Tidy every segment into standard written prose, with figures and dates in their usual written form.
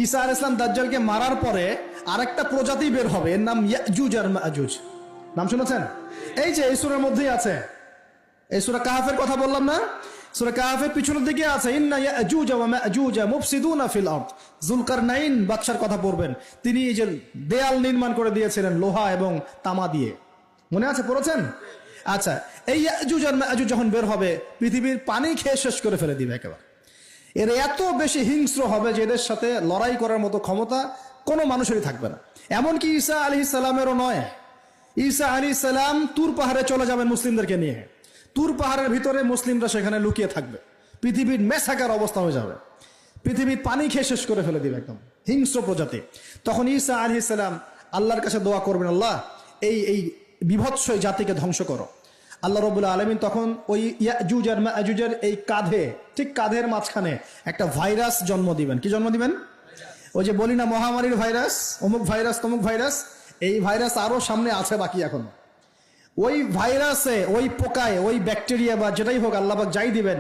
ঈসা আলাইহিস সালাম দাজ্জালকে মারার পরে আরেকটা প্রজাতি বের হবে, এর নাম ইয়াজুজ আর মাজুজ। নাম শুনেছেন? এই যে এই সূরার মধ্যেই আছে, এই সূরা কাহফের কথা বললাম না, সূরা কাহফের পিছনের দিকে আছে ইন্না ইয়াজুজ ওয়া মাজুজ মুফসিদুনা ফিল আরদ। যুলকারনাইন বাদশার কথা পড়বেন, তিনি এই যে দেয়াল নির্মাণ করে দিয়েছিলেন লোহা এবং তামা দিয়ে, মনে আছে, পড়েছেন? আচ্ছা, এই ইয়াজুজ আর মাজুজ যখন বের হবে পৃথিবীর পানি খেয়ে শেষ করে ফেলে দিবে একেবারে। এর এত বেশি হিংস্র হবে যে এদের সাথে লড়াই করার মতো ক্ষমতা কোনো মানুষেরই থাকবে না। এমনকি ঈসা আলাইহিস সালামেরও নয়। ঈসা আলাইহিস সালাম তুর পাহাড়ে চলে যাবেন মুসলিমদেরকে নিয়ে, তুর পাহাড়ের ভিতরে মুসলিমরা সেখানে লুকিয়ে থাকবে, পৃথিবীর মেসাকার অবস্থা হয়ে যাবে, পৃথিবীর পানি খেয়ে শেষ করে ফেলে দিবে, একদম হিংস্র প্রজাতি। তখন ঈসা আলাইহিস সালাম আল্লাহর কাছে দোয়া করবেন, আল্লাহ এই বিভৎস জাতিকে ধ্বংস করো। আল্লাহ রাব্বুল আলামিন তখন ওই ইয়াজুজ আর মাজুজের এই কাঁধে, ঠিক কাঁধের মাঝখানে একটা ভাইরাস জন্ম দিবেন। কি জন্ম দিবেন? ওই যে বলি না মহামারীর ভাইরাস, অমুক ভাইরাস তমুক ভাইরাস, এই ভাইরাস আরো সামনে আছে বাকি এখনো। ওই ভাইরাসে, ওই পোকায়, ওই ব্যাকটেরিয়া বা যেটাই হোক আল্লাহ পাক যাই দিবেন,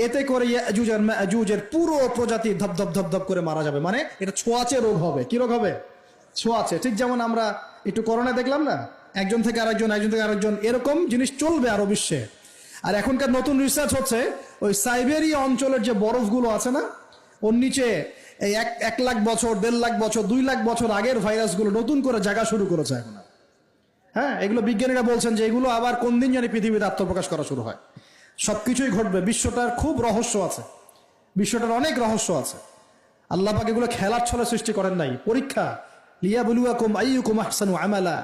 এতে করে ইয়াজুজ আর মাজুজের পুরো প্রজাতি ধপধপ ধপধপ করে মারা যাবে। মানে এটা ছোঁয়াচে রোগ হবে। কি রোগ হবে? ছোঁয়াচে। ঠিক যেমন আমরা একটু করোনা দেখলাম না, একজন থেকে আরেকজন, একজন থেকে আরেকজন, এরকম জিনিস চলবে আরো বিশ্বে। আর এখনকার নতুন রিসার্চ হচ্ছে ওই সাইবেরিয়া অঞ্চলের যে বরফগুলো আছে না, ওর নিচে এই 1 লাখ বছর, 1.5 লাখ বছর, 2 লাখ বছর আগের ভাইরাসগুলো নতুন করে জায়গা শুরু করেছে এখন। হ্যাঁ, এগুলো বিজ্ঞানীরা বলছেন যে এগুলো আবার কোন দিন জানি পৃথিবীতে আত্মপ্রকাশ করা শুরু হয়। সবকিছুই ঘটবে। বিশ্বটার খুব রহস্য আছে, বিশ্বটার অনেক রহস্য আছে। আল্লাহ পাক এগুলো খেলার ছলে সৃষ্টি করেন নাই, পরীক্ষা। লিয়াবলুয়াকুম আইয়ুকুম আহসানু আমালা,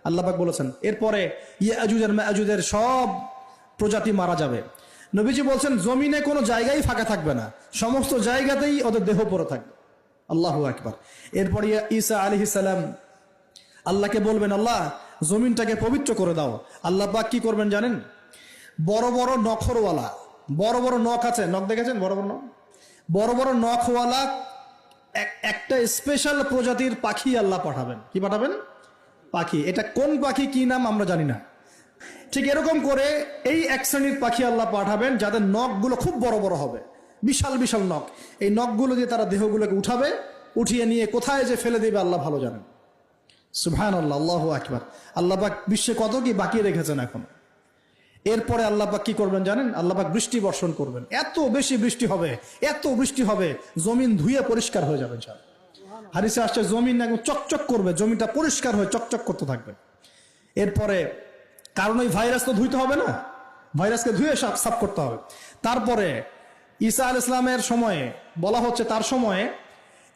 আল্লাহ পাক বলেছেন। এরপরে ইয়াজুজ আর মাজুজের সব প্রজাতি মারা যাবে। নবীজি বলছেন জমিনে কোনো জায়গায় ফাঁকা থাকবে না, সমস্ত জায়গাতেই ওদের দেহ পড়ে থাকবে। আল্লাহু আকবার। এরপরে ঈসা আলাইহিস সালাম আল্লাহকে বলবেন, আল্লাহ জমিনটাকে পবিত্র করে দাও। আল্লাহ পাক কি করবেন জানেন? বড় বড় নখরওয়ালা, বড় বড় নখ আছে, নখ দেখেছেন? বড় বড় নখ, বড় বড় নখওয়ালা একটা স্পেশাল প্রজাতির পাখি আল্লাহ পাঠাবেন। কি পাঠাবেন? পাখি। এটা কোন পাখি, কি নাম আমরা জানি না। ঠিক এরকম করে এই এক শ্রেণীর পাখি আল্লাহ পাঠাবেন যাদের নখগুলো খুব বড় বড় হবে, বিশাল বিশাল নখ। এই নখগুলো দিয়ে তারা দেহগুলোকে উঠাবে, উঠিয়ে নিয়ে কোথায় যে ফেলে দেবে আল্লাহ ভালো জানেন। সুবহানাল্লাহ, আল্লাহু আকবার। আল্লাহ পাক বিশ্বে কত কি বাকি রেখেছেন এখন। এরপরে আল্লাহ পাক কি করবেন জানেন? আল্লাহ পাক বৃষ্টি বর্ষণ করবেন। এত বেশি বৃষ্টি হবে, এত বৃষ্টি হবে, জমিন ধুয়ে পরিষ্কার হয়ে যাবে। হাদিসে আসছে জমিন একদম চকচক করবে, জমিটা পরিষ্কার হয়ে চকচক করতে থাকবে। এরপরে কারণ ওই ভাইরাস তো ধুইতে হবে না, ভাইরাসকে ধুয়ে সাফ করতে হবে। তারপরে ঈসা আলাইহিস সালামের সময়ে বলা হচ্ছে, তার সময়ে